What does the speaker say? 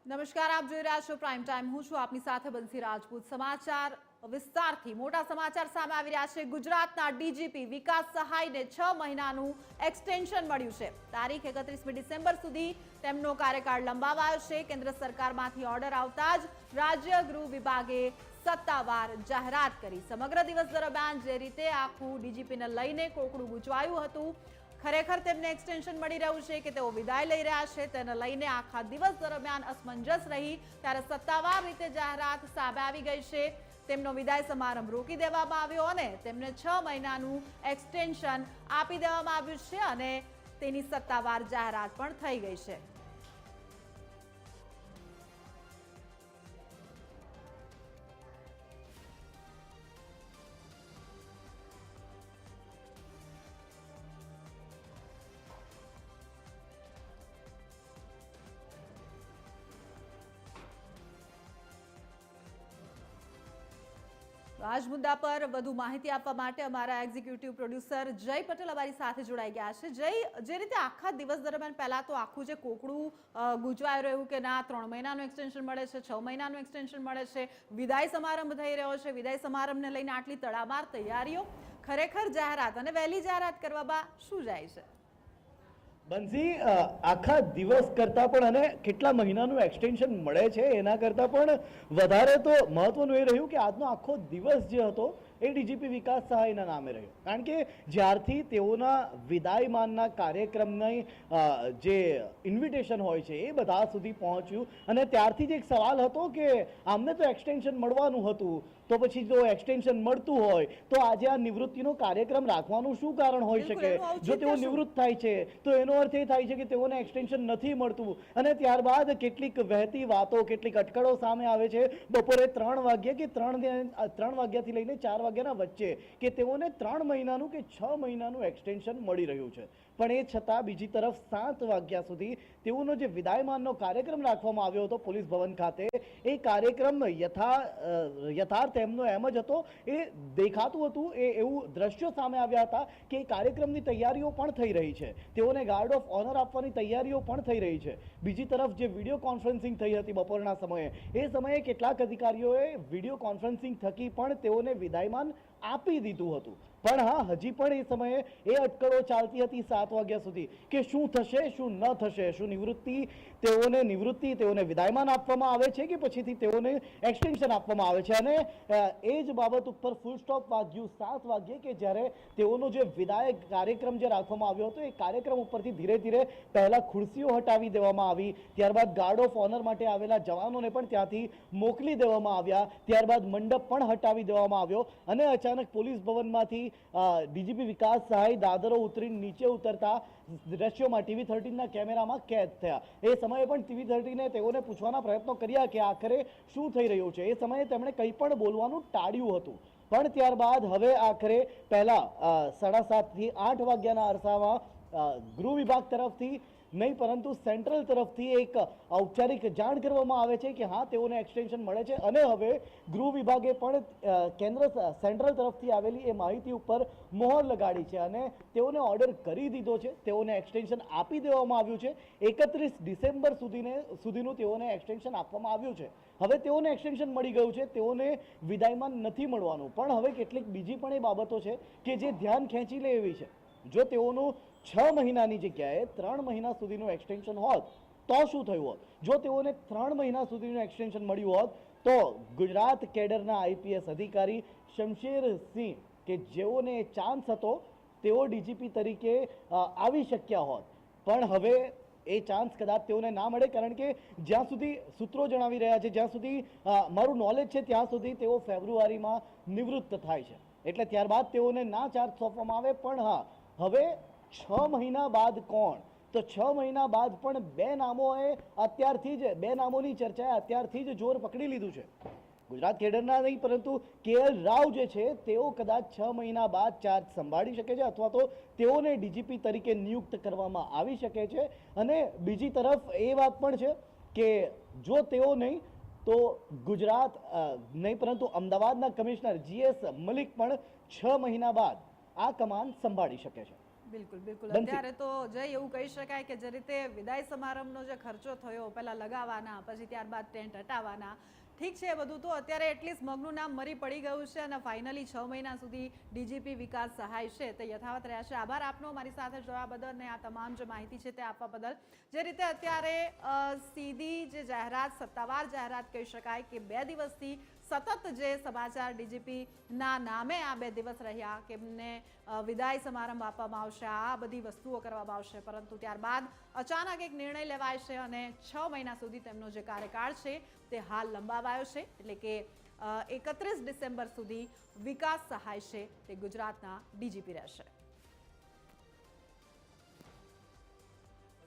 નમસ્કાર, આપ જોઈ રહ્યા છો પ્રાઇમ ટાઈમ. હું છું આપની સાથે બંસી રાજપૂત. સમાચાર વિસ્તારથી મોટા સમાચાર સામે આવી રહ્યા છે. ગુજરાતના ડીજીપી વિકાસ સહાયને 6 મહિનાનું એક્સટેન્શન મળ્યું છે. તારીખ 31મી ડિસેમ્બર સુધી તેમનો કાર્યકાળ લંબાવાયો છે. કેન્દ્ર સરકારમાંથી ઓર્ડર આવતા જ રાજ્ય ગૃહ વિભાગે સત્તાવાર જાહેરાત કરી. સમગ્ર દિવસ દરમિયાન જે રીતે આખું ડીજીપીને લઈને કોકડું ગૂંચવાયું હતું, ખરેખર તેમને એક્સટેન્શન મળી રહ્યું છે કે તેઓ વિદાય લઈ રહ્યા છે, તેને લઈને આખા દિવસ દરમિયાન અસમંજસ રહી. ત્યારે સત્તાવાર રીતે જાહેરાત સામે આવી ગઈ છે. તેમનો વિદાય સમારંભ રોકી દેવામાં આવ્યો અને તેમને 6 મહિનાનું એક્સટેન્શન આપી દેવામાં આવ્યું છે અને તેની સત્તાવાર જાહેરાત પણ થઈ ગઈ છે. આજ મુદ્દા પર વધુ માહિતી આપવા માટે અમારા એક્ઝિક્યુટિવ પ્રોડ્યુસર જય પટેલ અમારી સાથે જોડાઈ ગયા છે. જય, જે રીતે આખા દિવસ દરમિયાન પહેલા તો આખું જે કોકડું ગૂંચવાઈ રહ્યું કે ના 3 મહિનાનું એક્સટેન્શન મળે છે, 6 મહિનાનું એક્સટેન્શન મળે છે, વિદાય સમારંભ થઈ રહ્યો છે, વિદાય સમારંભને લઈને આટલી તડામાર તૈયારીઓ, ખરેખર જાહેરાત અને વહેલી જાહેરાત કરવામાં શું જાય છે? બંસી, આખા દિવસ કરતાં પણ અને કેટલા મહિનાનું એક્સટેન્શન મળે છે એના કરતાં પણ વધારે તો મહત્વનું એ રહ્યું કે આજનો આખો દિવસ જે હતો એ ડીજીપી વિકાસ સહાયના નામે રહ્યો. કારણ કે જ્યારથી તેઓના વિદાયમાનના કાર્યક્રમની જે ઇન્વિટેશન હોય છે એ બધા સુધી પહોંચ્યું અને ત્યારથી જ એક સવાલ હતો કે આમને તો એક્સટેન્શન મળવાનું હતું, તો પછી જો એક્સટેન્શન મળતું હોય તો આજે આ નિવૃત્તિનો કાર્યક્રમ રાખવાનું શું કારણ હોઈ શકે? જો તેઓ નિવૃત્ત થાય છે તો એનો અર્થ એ થાય છે કે તેઓને એક્સટેન્શન નથી મળતું. અને ત્યારબાદ કેટલીક વહેતી વાતો, કેટલીક અટકળો સામે આવે છે બપોરે 3 વાગ્યે કે 3 વાગ્યાથી લઈને 4 વાગ્યાના વચ્ચે કે તેઓને 3 મહિનાનું કે 6 મહિનાનું એક્સટેન્શન મળી રહ્યું છે. પણ એ છતાં બીજી તરફ 7 વાગ્યા સુધી તેઓનો જે વિદાયમાનનો કાર્યક્રમ રાખવામાં આવ્યો હતો પોલીસ ભવન ખાતે, એ કાર્યક્રમ યથાર્થ એમનો એમ જ હતો. એ દેખાતું હતું, એવું દ્રશ્યો સામે આવ્યા હતા કે એ કાર્યક્રમની તૈયારીઓ પણ થઈ રહી છે. તેઓને ગાર્ડ ઓફ ઓનર આપવાની તૈયારીઓ પણ થઈ રહી છે. બીજી તરફ જે વિડીયો કોન્ફરન્સિંગ થઈ હતી બપોરના સમયે, એ સમયે કેટલાક અધિકારીઓએ વિડીયો કોન્ફરન્સિંગ થકી પણ તેઓને વિદાયમાન આપી દીધું હતું. પણ હા, હજી પણ એ સમયે એ અટકળો ચાલતી હતી 7 વાગ્યા સુધી કે શું થશે, શું ન થશે, શું તેઓને વિદાયમાન આપવામાં આવે છે કે પછીથી તેઓને એક્સટેન્શન આપવામાં આવે છે. અને એ જ બાબત ઉપર ફૂલ સ્ટોપ વાગ્યું 7 વાગ્યે કે જ્યારે તેઓનો જે વિદાય કાર્યક્રમ જે રાખવામાં આવ્યો હતો એ કાર્યક્રમ ઉપરથી ધીરે ધીરે પહેલા ખુરશીઓ હટાવી દેવામાં આવી, ત્યારબાદ ગાર્ડ ઓફ ઓનર માટે આવેલા જવાનોને પણ ત્યાંથી મોકલી દેવામાં આવ્યા, ત્યારબાદ મંડપ પણ હટાવી દેવામાં આવ્યો અને અચાનક પોલીસ ભવનમાંથી ડીજીપી વિકાસ સહાય દાદરો ઉતરીને નીચે ઉતરતા દ્રશ્યોમાં TV13ના કેમેરામાં કેદ થયા. એ સમયે પણ TV13એ તેઓને પૂછવાના પ્રયત્નો કર્યા કે આખરે શું થઈ રહ્યું છે. એ સમયે તેમણે કંઈ પણ બોલવાનું ટાળ્યું હતું. પણ ત્યારબાદ હવે આખરે પહેલા 7:30 થી 8 વાગ્યાના અરસામાં ગૃહ વિભાગ તરફથી નહીં પરંતુ સેન્ટ્રલ તરફથી એક ઔપચારિક જાણ કરવામાં આવે છે કે હા, તેઓને એક્સટેન્શન મળે છે. અને હવે ગૃહ વિભાગે પણ સેન્ટ્રલ તરફથી આવેલી એ માહિતી ઉપર મોહર લગાડી છે અને તેઓને ઓર્ડર કરી દીધો છે. તેઓને એક્સટેન્શન આપી દેવામાં આવ્યું છે. 31 ડિસેમ્બર સુધીનું તેઓને એક્સટેન્શન આપવામાં આવ્યું છે. હવે તેઓને એક્સટેન્શન મળી ગયું છે, તેઓને વિદાયમાન નથી મળવાનું. પણ હવે કેટલીક બીજી પણ એ બાબતો છે કે જે ધ્યાન ખેંચી લે એવી છે. જો તેઓનું 6 મહિનાની જગ્યાએ 3 મહિના સુધીનું એક્સટેન્શન હોત તો શું થયું હોત? જો તેઓને 3 મહિના સુધીનું એક્સટેન્શન મળ્યું હોત તો ગુજરાત કેડરના આઈપીએસ અધિકારી શમશેરસિંહ કે જેઓને ચાન્સ હતો તેઓ ડીજીપી તરીકે આવી શક્યા હોત. પણ હવે એ ચાન્સ કદાચ તેઓને ના મળે, કારણ કે જ્યાં સુધી સૂત્રો જણાવી રહ્યા છે, જ્યાં સુધી મારું નોલેજ છે ત્યાં સુધી તેઓ ફેબ્રુઆરીમાં નિવૃત્ત થાય છે. એટલે ત્યારબાદ તેઓને ના ચાર્જ સોંપવામાં આવે. પણ હા, હવે 6 મહિના બાદ કોણ? તો 6 મહિના બાદ પણ બે નામોની ચર્ચાએ અત્યારથી જ જોર પકડી લીધું છે. ગુજરાત કેડરના નહીં પરંતુ KL રાવ જે છે તેઓ કદાચ 6 મહિના બાદ ચાર્જ સંભાળી શકે છે અથવા તો તેઓને ડીજીપી તરીકે નિયુક્ત કરવામાં આવી શકે છે. અને બીજી તરફ એ વાત પણ છે કે જો તેઓ નહીં તો ગુજરાત નહીં પરંતુ અમદાવાદના કમિશનર GS મલિક પણ 6 મહિના બાદ આ કમાન સંભાળી શકે છે. બિલકુલ બિલકુલ બનતી. અત્યારે તો જય એવું કહી શકાય કે જે રીતે વિદાય સમારંભનો જે ખર્ચો થયો પહેલા લગાવવાના પછી ત્યારબાદ ટેન્ટ હટાવવાના ઠીક છે એ બધું તો અત્યારે એટલીસ્ટ મગનું નામ મરી પડી ગયું છે અને ફાઇનલી 6 મહિના સુધી ડીજીપી વિકાસ સહાય છે તે યથાવત રહ્યા છે આભાર આપનો મારી સાથે જોવા બદલ અને આ તમામ જે માહિતી છે તે આપવા બદલ જે રીતે અત્યારે સીધી જે જાહેરાત સત્તાવાર જાહેરાત કહી શકાય કે 2 દિવસથી સતત જે સમાચાર ડીજીપીના નામે આ 2 દિવસ રહ્યા કે એમને વિદાય સમારંભ આપવામાં આવશે આ બધી વસ્તુઓ કરવામાં આવશે પરંતુ ત્યારબાદ અચાનક એક નિર્ણય લેવાય છે અને 6 મહિના સુધી તેમનો જે કાર્યકાળ છે તે હાલ લંબાવાયો છે એટલે કે 31 ડિસેમ્બર સુધી વિકાસ સહાય છે તે ગુજરાતના ડીજીપી રહેશે.